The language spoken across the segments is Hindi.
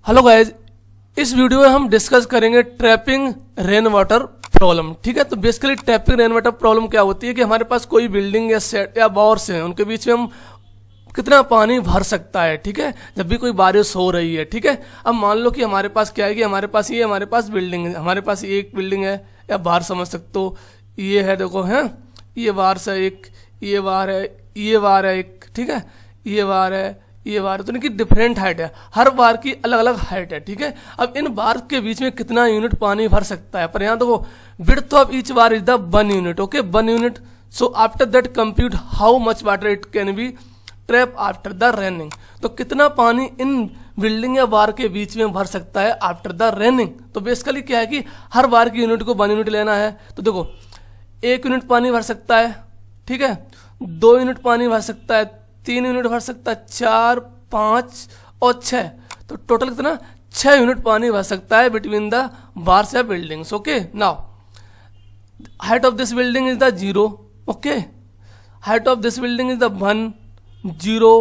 हेलो गाइज, इस वीडियो में हम डिस्कस करेंगे ट्रैपिंग रेन वाटर प्रॉब्लम। ठीक है, तो basically trapping rain water problem क्या होती है कि हमारे पास कोई बिल्डिंग या सेट या बावर्स हैं, उनके बीच में हम कितना पानी भर सकता है। ठीक है, जब भी कोई बारिश हो रही है। ठीक है, अब मान लो कि हमारे पास क्या है कि हमारे पास बिल्डिंग है, हमारे पास ये एक बिल्डिंग है या बाहर समझ सकते हो, ये है, देखो है, ये बाहर से एक, ये बाहर है, ये बाहर है एक, ठीक है, ये बाहर है, ये बार, तो इनकी डिफरेंट हाइट है, हर बार की अलग अलग हाइट है। ठीक है, अब इन बार के बीच में कितना यूनिट पानी भर सकता है, पर यहाँ देखो width of each bar is the 1 unit. Okay, 1 unit. So after that compute how much water it can be trap after the raining. तो कितना पानी इन बिल्डिंग या बार के बीच में भर सकता है आफ्टर द रेनिंग। तो बेसिकली क्या है कि हर बार की यूनिट को 1 यूनिट लेना है। तो देखो 1 यूनिट पानी भर सकता है, ठीक है, 2 यूनिट पानी भर सकता है, 3 यूनिट भर सकता है, 4, 5 और 6, तो टोटल कितना 6 यूनिट पानी भर सकता है बिटवीन द बार्स या buildings. Okay, now height of this building is the 0। Okay, height of this building is the 1, 0,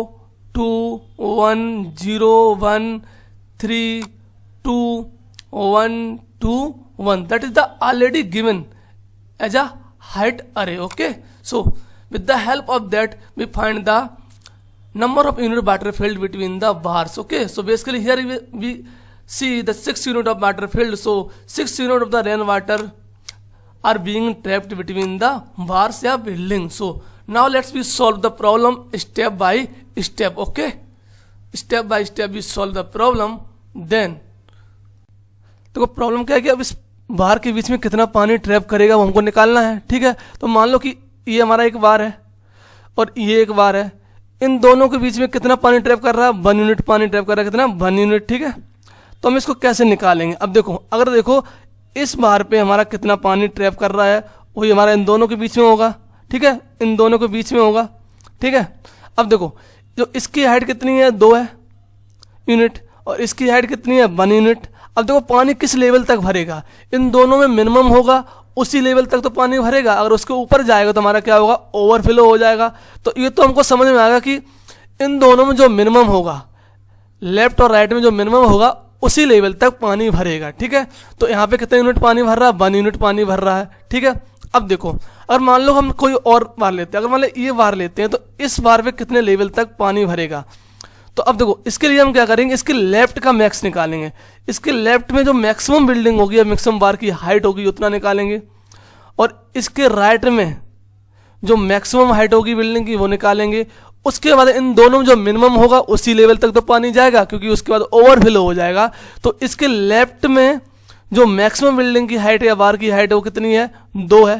2, 1, 0, 1, 3, 2, 1, 2, 1, that is the already given as a height array. Okay, so with the help of that we find the number of unit water filled between the bars. Okay, so basically here we see the 6 unit of water filled, so 6 unit of the rain water are being trapped between the bars या building. So now let's we solve the problem step by step. Okay, step by step we solve the problem. Then तो प्रॉब्लम क्या है कि अब इस बार के बीच में कितना पानी ट्रैप करेगा वो हमको निकालना है। ठीक है, तो मान लो कि ये हमारा एक बार है और ये एक बार है, इन दोनों के बीच में कितना पानी ट्रैप कर रहा है, 1 यूनिट पानी ट्रैप कर रहा है, कितना 1 यूनिट। ठीक है, तो हम इसको कैसे निकालेंगे। अब देखो, अगर देखो इस बार पे हमारा कितना पानी ट्रैप कर रहा है, वही हमारा इन दोनों के बीच में होगा। ठीक है, इन दोनों के बीच में होगा। ठीक है, अब देखो जो इसकी हाइट कितनी है, 2 है यूनिट, और इसकी हाइट कितनी है, 1 यूनिट। अब देखो पानी किस लेवल तक भरेगा, इन दोनों में मिनिमम होगा, उसी लेवल तक तो पानी भरेगा। अगर उसके ऊपर जाएगा तो हमारा क्या होगा, ओवरफ्लो हो जाएगा। तो ये तो हमको समझ में आएगा कि इन दोनों में जो मिनिमम होगा, लेफ्ट और राइट में जो मिनिमम होगा, उसी लेवल तक पानी भरेगा। ठीक है, तो यहाँ पे कितना यूनिट पानी भर रहा है, 1 यूनिट पानी भर रहा है। ठीक है, अब देखो अगर मान लो हम कोई और बार लेते हैं, अगर मान लो ये बार लेते हैं, तो इस बार पे कितने लेवल तक पानी भरेगा। तो अब देखो इसके लिए हम क्या करेंगे, इसके लेफ्ट का मैक्स निकालेंगे। इसके लेफ्ट में जो मैक्सिमम बिल्डिंग होगी या मैक्सिमम बार की हाइट होगी उतना निकालेंगे, और इसके राइट में जो मैक्सिमम हाइट होगी बिल्डिंग की वो निकालेंगे। उसके बाद इन दोनों में जो मिनिमम होगा उसी लेवल तक तो पानी जाएगा, क्योंकि उसके बाद ओवरफ्लो हो जाएगा। तो इसके लेफ्ट में जो मैक्सिमम बिल्डिंग की हाइट या बार की हाइट है वो कितनी है, 2 है।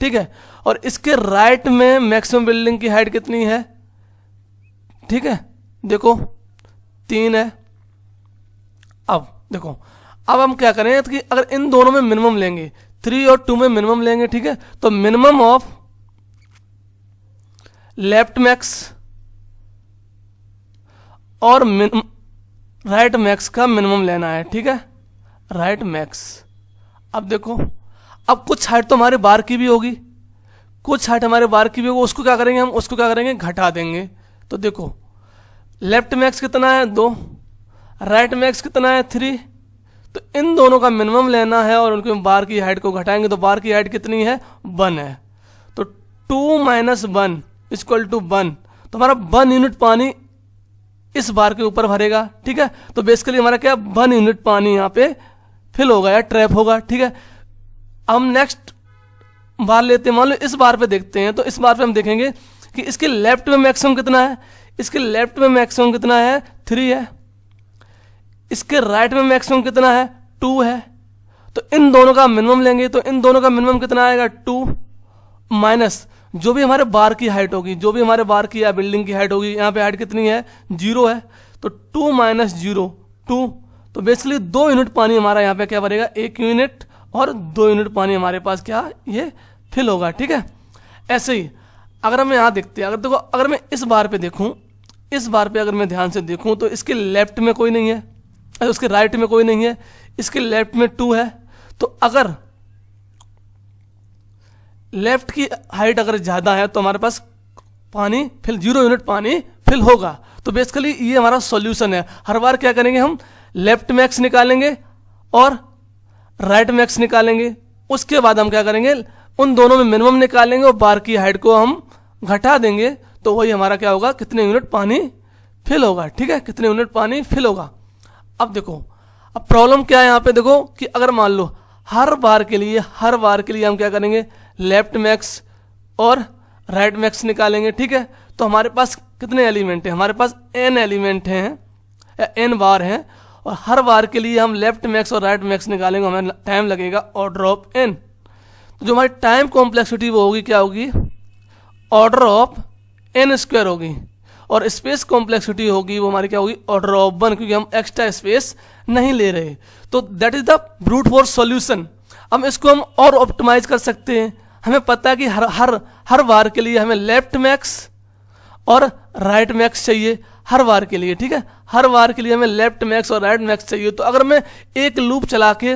ठीक है, और इसके राइट में मैक्सिमम बिल्डिंग की हाइट कितनी है, ठीक है, देखो 3 है। अब देखो, अब हम क्या करें कि अगर इन दोनों में मिनिमम लेंगे, 3 और 2 में मिनिमम लेंगे। ठीक है, तो मिनिमम ऑफ लेफ्ट मैक्स और राइट मैक्स का मिनिमम लेना है। ठीक है, राइट मैक्स। अब देखो, अब कुछ हाइट तो हमारे बार की भी होगी, कुछ हाइट हमारे बार की भी होगी, उसको क्या करेंगे हम, उसको क्या करेंगे, घटा देंगे। तो देखो लेफ्ट मैक्स कितना है, 2, राइट मैक्स कितना है, 3। तो इन दोनों का मिनिमम लेना है और उनके बार की हाइट को घटाएंगे, तो बार की हाइट कितनी है, 1 है। तो 2 - 1 = 1, तो हमारा 1 यूनिट पानी इस बार के ऊपर भरेगा। ठीक है, तो बेसिकली हमारा क्या, 1 यूनिट पानी यहाँ पे फिल होगा या ट्रैप होगा। ठीक है, हम नेक्स्ट बार लेते हैं, मान लो इस बार पे देखते हैं। तो इस बार पे हम देखेंगे कि इसके लेफ्ट में मैक्सिमम कितना है, इसके लेफ्ट में मैक्सिमम कितना है, 3 है। इसके राइट में मैक्सिमम कितना है, 2 है। तो इन दोनों का मिनिमम लेंगे, तो इन दोनों का मिनिमम कितना आएगा, 2 माइनस जो भी हमारे बार की हाइट होगी, जो भी हमारे बार की या बिल्डिंग की हाइट होगी, यहाँ पे हाइट कितनी है, 0 है। तो 2 - 0 2, तो बेसिकली 2 यूनिट पानी हमारा यहाँ पे क्या भरेगा, 1 यूनिट और 2 यूनिट पानी हमारे पास क्या ये फिल होगा। ठीक है, ऐसे ही अगर हम यहाँ देखते हैं, अगर देखो अगर मैं इस बार पे देखूँ, इस बार पे अगर मैं ध्यान से देखूँ तो इसके लेफ्ट में कोई नहीं है, उसके राइट में कोई नहीं है, इसके लेफ्ट में 2 है। तो अगर लेफ्ट की हाइट अगर ज़्यादा है तो हमारे पास पानी फिल 0 यूनिट पानी फिल होगा। तो बेसिकली ये हमारा सॉल्यूशन है। हर बार क्या करेंगे हम, लेफ्ट मैक्स निकालेंगे और राइट मैक्स निकालेंगे। उसके बाद हम क्या करेंगे, उन दोनों में मिनिमम निकालेंगे और बार की हाइट को हम घटा देंगे, तो वही हमारा क्या होगा, कितने यूनिट पानी फिल होगा। ठीक है, कितने यूनिट पानी फिल होगा। अब देखो, अब प्रॉब्लम क्या है यहाँ पे, देखो कि अगर मान लो हर बार के लिए हम क्या करेंगे, लेफ्ट मैक्स और राइट मैक्स निकालेंगे। ठीक है, तो हमारे पास कितने एलिमेंट हैं, हमारे पास n एलिमेंट हैं, n बार हैं, और हर बार के लिए हम लेफ्ट मैक्स और राइट मैक्स निकालेंगे, हमें टाइम लगेगा ऑर्डर ऑफ n। तो जो हमारी टाइम कॉम्प्लेक्सिटी वो होगी, क्या होगी, ऑर्डर ऑफ n स्क्वायर होगी, और स्पेस कॉम्प्लेक्सिटी होगी वो हमारी क्या होगी, ऑर्डर ऑफ 1, क्योंकि हम एक्स्ट्रा स्पेस नहीं ले रहे। तो that is the brute force solution. अब इसको हम और ऑप्टिमाइज कर सकते हैं। हमें पता है कि हर बार के लिए हमें लेफ्ट मैक्स और राइट मैक्स चाहिए हर बार के लिए। ठीक है, हर बार के लिए हमें लेफ्ट मैक्स और राइट मैक्स चाहिए। तो अगर मैं एक लूप चला के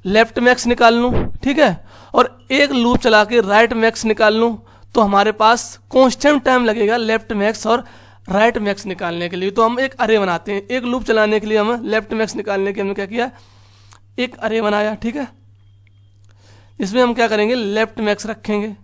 लेफ्ट मैक्स निकाल लूँ, ठीक है, और एक लूप चला के राइट मैक्स निकाल लूँ, तो हमारे पास कांस्टेंट टाइम लगेगा लेफ्ट मैक्स और राइट मैक्स निकालने के लिए। तो हम एक अरे बनाते हैं, एक लूप चलाने के लिए हम लेफ्ट मैक्स निकालने के लिए हमने क्या किया, एक अरे बनाया। ठीक है, इसमें हम क्या करेंगे, लेफ्ट मैक्स रखेंगे,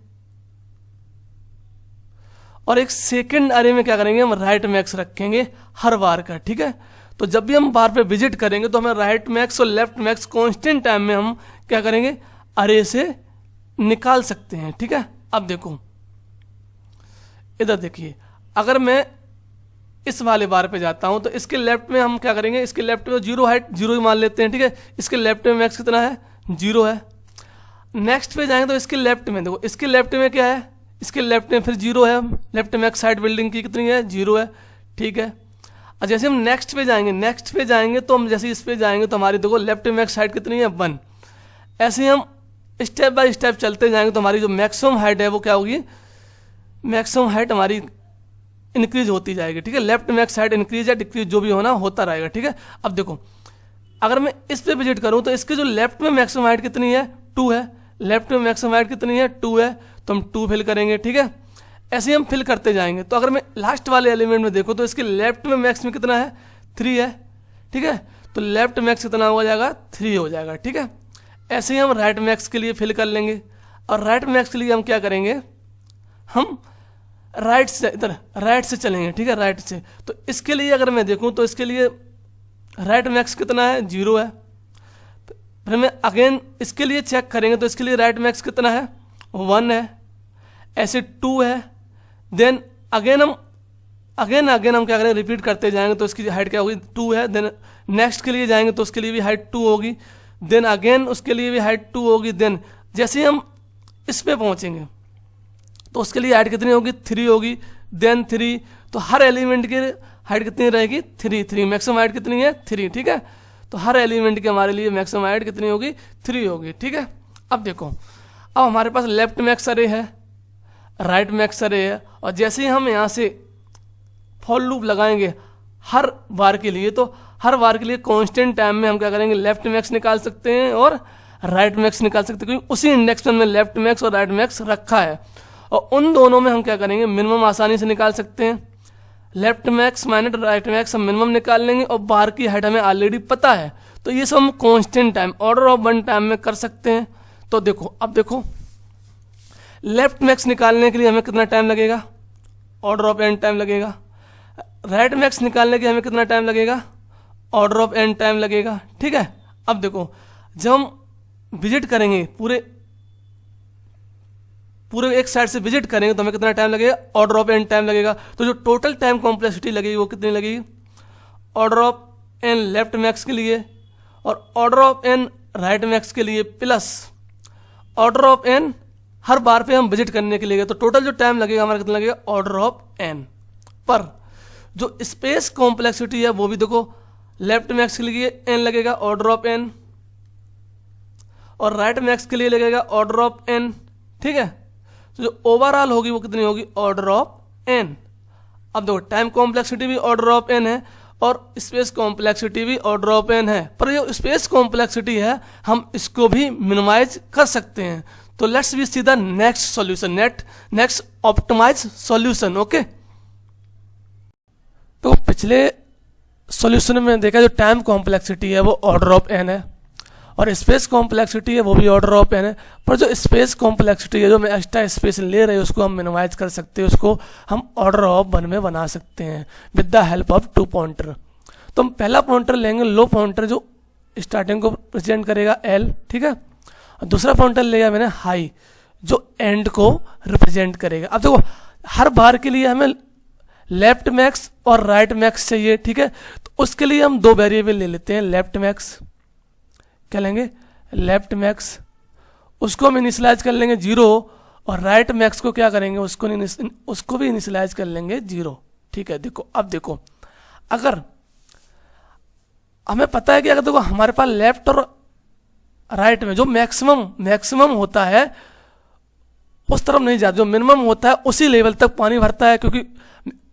और एक सेकंड अरे में क्या करेंगे, हम राइट मैक्स रखेंगे हर बार का। ठीक है, तो जब भी हम बार पे विजिट करेंगे तो हमें राइट मैक्स और लेफ्ट मैक्स कांस्टेंट टाइम में हम क्या करेंगे, अरे से निकाल सकते हैं। ठीक है, अब देखो इधर देखिए, अगर मैं इस वाले बार पे जाता हूं तो इसके लेफ्ट में हम क्या करेंगे, इसके लेफ्ट में जीरो हाइट जीरो ही मान लेते हैं। ठीक है, इसके लेफ्ट में मैक्स कितना है, जीरो है। नेक्स्ट पे जाएंगे तो इसके लेफ्ट में देखो, इसके लेफ्ट में क्या है, इसके लेफ्ट में फिर जीरो है, लेफ्ट मैक्स साइड बिल्डिंग की कितनी है, जीरो है। ठीक है, और जैसे हम नेक्स्ट पे जाएंगे तो हम जैसे इस पे जाएंगे तो हमारी देखो लेफ्ट मैक्स हाइट कितनी है, 1। ऐसे ही हम स्टेप बाय स्टेप चलते जाएंगे तो हमारी जो मैक्सिमम हाइट है वो क्या होगी, मैक्सिमम हाइट हमारी इंक्रीज होती जाएगी। ठीक है, लेफ्ट मैक्स हाइट इंक्रीज या डिक्रीज जो भी होना होता रहेगा। ठीक है, अब देखो अगर मैं इस पे विजिट करूं तो इसके जो लेफ्ट में मैक्सिमम हाइट कितनी है, 2 है। लेफ्ट में मैक्सिमम हाइट कितनी है, 2 है, तो हम 2 फिल करेंगे। ठीक है, ऐसे ही हम फिल करते जाएंगे। तो अगर मैं लास्ट वाले एलिमेंट में देखो तो इसके लेफ्ट में मैक्स में कितना है, 3 है। ठीक है, तो लेफ्ट मैक्स कितना हो जाएगा, 3 हो जाएगा। ठीक है, ऐसे ही हम राइट मैक्स के लिए फिल कर लेंगे, और राइट मैक्स के लिए हम क्या करेंगे, हम राइट से चलेंगे। ठीक है, राइट से। तो इसके लिए अगर मैं देखूं तो इसके लिए राइट मैक्स कितना है, 0 है। फिर मैं अगेन इसके लिए चेक करेंगे तो इसके लिए राइट मैक्स कितना है, 1 है। ऐसे 2 है। देन अगेन हम क्या करेंगे, रिपीट करते जाएंगे तो इसकी हाइट क्या होगी, 2 है। देन नेक्स्ट के लिए जाएंगे तो उसके लिए भी हाइट 2 होगी। देन अगेन उसके लिए भी हाइट 2 होगी। देन जैसे ही हम इस पे पहुंचेंगे तो उसके लिए हाइट कितनी होगी, 3 होगी। देन 3, तो हर एलिमेंट की हाइट कितनी रहेगी, 3 मैक्सिमम हाइट कितनी है, 3। ठीक है, तो हर एलिमेंट के हमारे लिए मैक्सिमम हाइट कितनी होगी, 3 होगी। ठीक है, अब देखो, अब हमारे पास लेफ्ट मैक्स अरे है, राइट मैक्स अरे है, और जैसे ही हम यहाँ से फॉर लूप लगाएंगे हर बार के लिए, तो हर बार के लिए कांस्टेंट टाइम में हम क्या करेंगे, लेफ्ट मैक्स निकाल सकते हैं और राइट मैक्स निकाल सकते हैं, क्योंकि उसी इंडेक्स में लेफ्ट मैक्स और राइट मैक्स रखा है। और उन दोनों में हम क्या करेंगे, मिनिमम आसानी से निकाल सकते हैं। Left max minus right max हम मिनिमम निकाल लेंगे, और बार की हाइट हमें ऑलरेडी पता है, तो ये सब हम constant time order of 1 time में कर सकते हैं। तो देखो, अब देखो लेफ्ट मैक्स निकालने के लिए हमें कितना टाइम लगेगा, ऑर्डर ऑफ n टाइम लगेगा। राइट मैक्स निकालने के लिए हमें कितना टाइम लगेगा, ऑर्डर ऑफ n टाइम लगेगा। ठीक है, अब देखो जब हम विजिट करेंगे पूरे एक साइड से विजिट करेंगे तो हमें कितना टाइम लगेगा, ऑर्डर ऑफ n टाइम लगेगा। तो जो टोटल टाइम कॉम्प्लेक्सिटी लगेगी वो कितनी लगेगी, order of n left max के लिए और order of n right max के लिए, प्लस ऑर्डर ऑफ n हर बार पे हम विजिट करने के लिए। तो टोटल जो टाइम लगेगा हमारा कितना लगेगा, ऑर्डर ऑफ n। पर जो स्पेस कॉम्प्लेक्सिटी है वो भी देखो, लेफ्ट मैक्स के लिए n लगेगा, ऑर्डर ऑफ n, और राइट मैक्स के लिए लगेगा ऑर्डर ऑफ n। ठीक है, तो जो ओवरऑल होगी वो कितनी होगी, ऑर्डर ऑफ n। अब देखो टाइम कॉम्प्लेक्सिटी भी ऑर्डर ऑफ n है और स्पेस कॉम्प्लेक्सिटी भी ऑर्डर ऑफ n है, पर जो स्पेस कॉम्प्लेक्सिटी है हम इसको भी मिनिमाइज कर सकते हैं। तो let's we see the next solution, next optimise solution. Okay, तो पिछले सॉल्यूशन में देखा जो टाइम कॉम्प्लेक्सिटी है वो ऑर्डर ऑफ एन है और स्पेस कॉम्प्लेक्सिटी है वो भी ऑर्डर ऑफ एन है, पर जो स्पेस कॉम्प्लेक्सिटी है जो हम एक्स्ट्रा स्पेस ले रहे हैं उसको हम मिनिमाइज कर सकते हैं, उसको हम ऑर्डर ऑफ 1 में बना सकते हैं with the help of 2 pointer. तो हम पहला पॉइंटर लेंगे लो पॉइंटर जो स्टार्टिंग को रिप्रेजेंट करेगा एल, ठीक है, और दूसरा पॉइंटर लिया मैंने हाई जो एंड को रिप्रेजेंट करेगा। अब देखो हर बार के लिए हमें लेफ्ट मैक्स और राइट मैक्स चाहिए, ठीक है, तो उसके लिए हम 2 वेरिएबल ले लेते हैं। लेफ्ट मैक्स क्या लेंगे, लेफ्ट मैक्स, उसको हम इनिशियलाइज कर लेंगे 0 और राइट मैक्स को क्या करेंगे, उसको भी इनिशियलाइज कर लेंगे 0, ठीक है। देखो अब देखो अगर हमें पता है कि अगर देखो हमारे पास लेफ्ट और राइट में जो मैक्सिमम होता है उस तरफ नहीं जाता, जो मिनिमम होता है उसी लेवल तक पानी भरता है, क्योंकि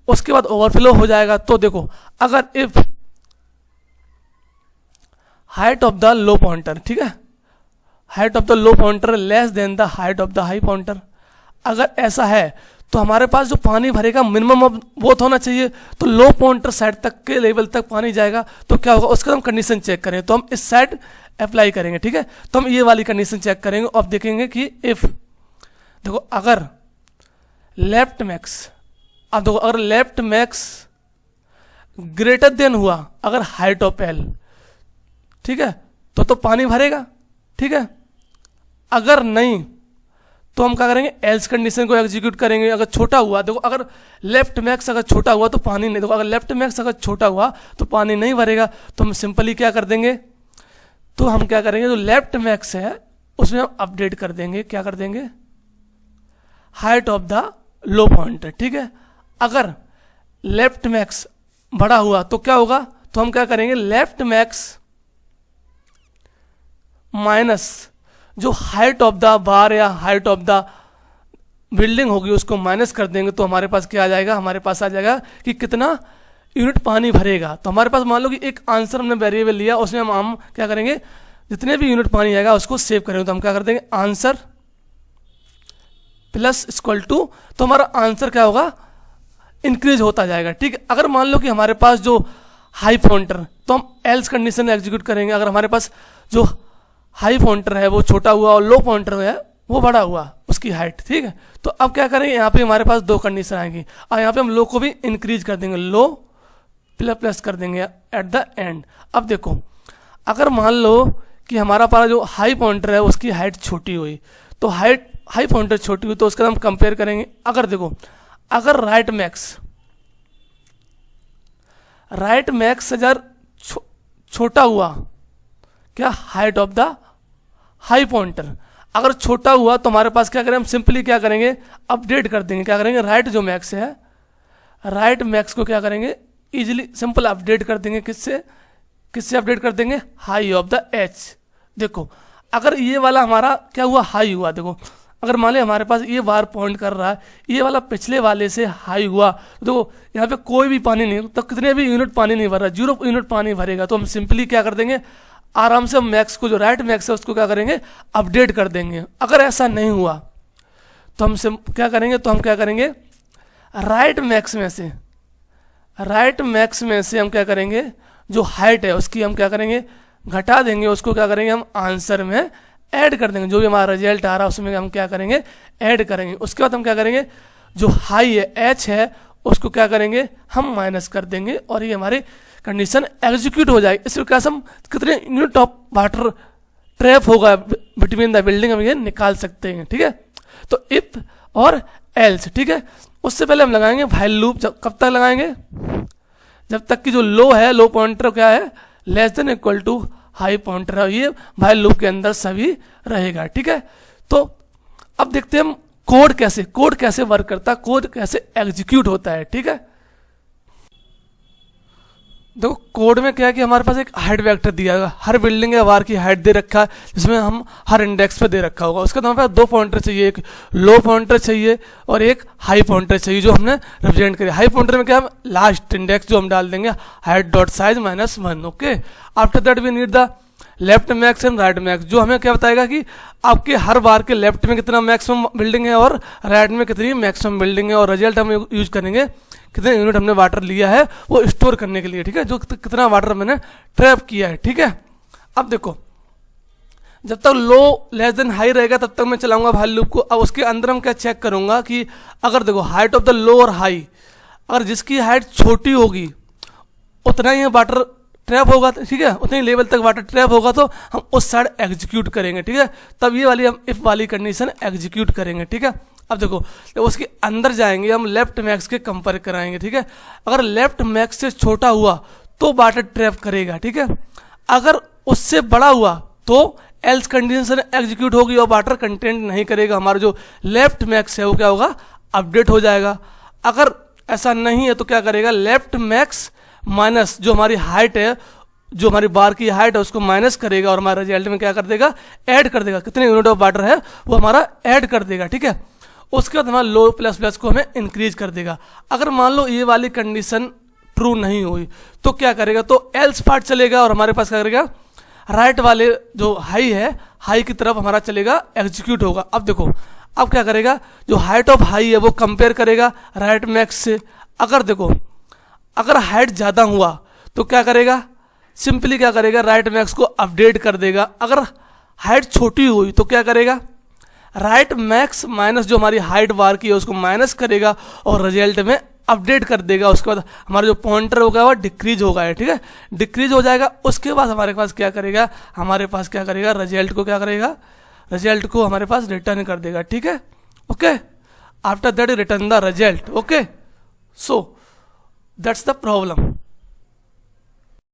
उसके बाद ओवरफ्लो हो जाएगा। तो देखो अगर if height of the low pointer, ठीक है, height of the low pointer less than the height of the high pointer, अगर ऐसा है तो हमारे पास जो पानी भरेगा मिनिमम ऑफ बोथ होना चाहिए, तो लो पॉइंटर साइड तक के लेवल तक पानी जाएगा। तो क्या होगा, उसका हम कंडीशन चेक करें, तो हम इस साइड अप्लाई करेंगे, ठीक है, तो हम ये वाली कंडीशन चेक करेंगे और देखेंगे कि इफ देखो अगर लेफ्ट मैक्स, अब देखो अगर लेफ्ट मैक्स ग्रेटर देन हुआ अगर हाइट ऑफ एल, ठीक है, तो पानी भरेगा, ठीक है। अगर नहीं तो हम क्या करेंगे, एल्स कंडीशन को एग्जीक्यूट करेंगे। अगर छोटा हुआ, देखो अगर लेफ्ट मैक्स अगर छोटा हुआ तो पानी नहीं, देखो अगर लेफ्ट मैक्स अगर छोटा हुआ तो पानी नहीं भरेगा, तो हम सिंपली क्या कर देंगे, तो हम क्या करेंगे, जो लेफ्ट मैक्स है उसमें हम अपडेट कर देंगे, क्या कर देंगे, height of the low point, ठीक है। अगर लेफ्ट मैक्स बड़ा हुआ तो क्या होगा, तो हम क्या करेंगे, लेफ्ट मैक्स माइनस जो हाइट ऑफ द बार या हाइट ऑफ द बिल्डिंग होगी उसको माइनस कर देंगे, तो हमारे पास क्या आ जाएगा, हमारे पास आ जाएगा कि कितना यूनिट पानी भरेगा। तो हमारे पास मान लो कि एक आंसर हमने वेरिएबल लिया, उसमें हम क्या करेंगे, जितने भी यूनिट पानी आएगा उसको सेव करेंगे। तो हम क्या कर देंगे, आंसर प्लस इक्वल टू, तो हमारा आंसर क्या होगा, इंक्रीज होता जाएगा, ठीक है। अगर मान लो कि हमारे पास जो हाई पॉइंटर, तो हम एल्स कंडीशन एग्जीक्यूट करेंगे। अगर हमारे पास जो हाई पॉइंटर है वो छोटा हुआ और लो पॉइंटर है वो बड़ा हुआ उसकी हाइट, ठीक है, तो अब क्या करेंगे, यहाँ पे हमारे पास 2 कंडीशन आएंगी और यहाँ पे हम लो को भी इंक्रीज कर देंगे, लो प्लस कर देंगे एट द एंड। अब देखो अगर मान लो कि हमारा पास जो हाई पॉइंटर है उसकी हाइट छोटी हुई, तो हाई पॉइंटर छोटी हुई तो उसका हम कंपेयर करेंगे। अगर देखो अगर राइट मैक्स अगर छोटा हुआ, क्या height of the high pointer अगर छोटा हुआ तो हमारे पास क्या करें, हम सिंपली क्या करेंगे, अपडेट कर देंगे, क्या करेंगे, राइट जो मैक्स है, राइट मैक्स को क्या करेंगे, इजीली सिंपल अपडेट कर देंगे, किससे अपडेट कर देंगे, हाई ऑफ द एच। देखो अगर ये वाला हमारा क्या हुआ, हाई हुआ, देखो अगर मान लें हमारे पास ये बार पॉइंट कर रहा है, ये वाला पिछले वाले से हाई हुआ, तो देखो यहाँ पे कोई भी पानी नहीं, तो कितने भी यूनिट पानी नहीं भर रहा, 0 यूनिट पानी भरेगा। तो हम सिंपली क्या कर देंगे, आराम से हम मैक्स को, जो राइट मैक्स है उसको क्या करेंगे, अपडेट कर देंगे। अगर ऐसा नहीं हुआ तो हम क्या करेंगे, तो हम क्या करेंगे, राइट मैक्स में से हम क्या करेंगे, जो हाइट है उसकी हम क्या करेंगे, घटा देंगे, उसको क्या करेंगे, हम आंसर में ऐड कर देंगे, जो भी हमारा रिजल्ट आ रहा है उसमें हम क्या करेंगे, ऐड करेंगे। उसके बाद हम क्या करेंगे, जो हाई है एच है उसको क्या करेंगे, हम माइनस कर देंगे और ये हमारे कंडीशन एग्जीक्यूट हो जाएगी। इस प्रकार से हम कितने यूनिट ऑफ वाटर ट्रैप होगा बिटवीन द बिल्डिंग हम ये निकाल सकते हैं, ठीक है। तो इफ और एल्स, ठीक है। उससे पहले हम लगाएंगे व्हाइल लूप, कब तक लगाएंगे, जब तक कि जो लो है, लो पॉइंटर क्या है, less than equal to high pointer है, ये व्हाइल लूप के अंदर सभी रहेगा, ठीक है। तो अब देखते हैं हम कोड कैसे वर्क करता है, कोड कैसे एग्जीक्यूट होता है, ठीक है। देखो कोड में क्या है कि हमारे पास एक हाइट वेक्टर दिया है, हर बिल्डिंग या वार की हाइट दे रखा है, जिसमें हम हर इंडेक्स पे दे रखा होगा। उसके बाद हमारे पास 2 पॉइंटर चाहिए, एक लो पॉइंटर चाहिए और एक हाई पॉइंटर चाहिए, जो हमने रिप्रेजेंट करिए। हाई पॉइंटर में क्या है, लास्ट इंडेक्स जो हम डाल देंगे height dot size -1, okay. After that we need the left max and right max, जो हमें क्या बताएगा कि आपके हर बार के लेफ्ट में कितना मैक्सिमम बिल्डिंग है और राइट में कितनी मैक्सिमम बिल्डिंग है। और रिजल्ट हम यूज करेंगे कितने यूनिट हमने वाटर लिया है वो स्टोर करने के लिए, ठीक है, जो कितना वाटर मैंने ट्रैप किया है, ठीक है। अब देखो जब तक लो लेस देन हाई रहेगा तब तक मैं चलाऊंगा व्हाइल लूप को। अब उसके अंदर हम क्या चेक करूंगा कि अगर देखो हाइट ऑफ द लो और हाई, अगर जिसकी हाइट छोटी होगी उतना ही वाटर ट्रैप होगा, ठीक है, उतनी लेवल तक वाटर ट्रैप होगा तो हम उस साइड एग्जीक्यूट करेंगे, ठीक है। तब ये वाली हम इफ वाली कंडीशन एग्जीक्यूट करेंगे, ठीक है। अब देखो तो उसके अंदर जाएंगे हम लेफ्ट मैक्स के कंपेयर कराएंगे, ठीक है। अगर लेफ्ट मैक्स से छोटा हुआ तो वाटर ट्रैप करेगा, ठीक है। अगर उससे बड़ा हुआ तो एल्स कंडीशन एग्जीक्यूट होगी और वाटर कंटेंट नहीं करेगा, हमारा जो लेफ्ट मैक्स है वो क्या होगा, अपडेट हो जाएगा। अगर ऐसा नहीं है तो क्या करेगा, लेफ्ट मैक्स माइनस जो हमारी हाइट है, जो हमारी बार की हाइट है उसको माइनस करेगा और हमारे रिजल्ट में क्या कर देगा, ऐड कर देगा, कितने यूनिट ऑफ वाटर है वो हमारा ऐड कर देगा, ठीक है। उसके बाद हमारा लो प्लस प्लस को हमें इंक्रीज कर देगा। अगर मान लो ये वाली कंडीशन ट्रू नहीं हुई तो क्या करेगा, तो एल्स पार्ट चलेगा और हमारे पास क्या करेगा, राइट वाले जो हाई है हाई की तरफ हमारा चलेगा, एग्जीक्यूट होगा। अब देखो अब क्या करेगा, जो हाइट ऑफ हाई है वो कंपेयर करेगा राइट मैक्स से। अगर देखो अगर हाइट ज़्यादा हुआ तो क्या करेगा, सिंपली क्या करेगा, राइट मैक्स को अपडेट कर देगा। अगर हाइट छोटी हुई तो क्या करेगा, राइट मैक्स माइनस जो हमारी हाइट बार की है उसको माइनस करेगा और रिजल्ट में अपडेट कर देगा। उसके बाद हमारा जो पॉइंटर होगा वो डिक्रीज होगा, ठीक है, डिक्रीज हो जाएगा। उसके बाद हमारे पास क्या करेगा, हमारे पास क्या करेगा, रिजल्ट को क्या करेगा, रिजल्ट को हमारे पास रिटर्न कर देगा, ठीक है। Okay, after that return the result. Okay, so that's the problem.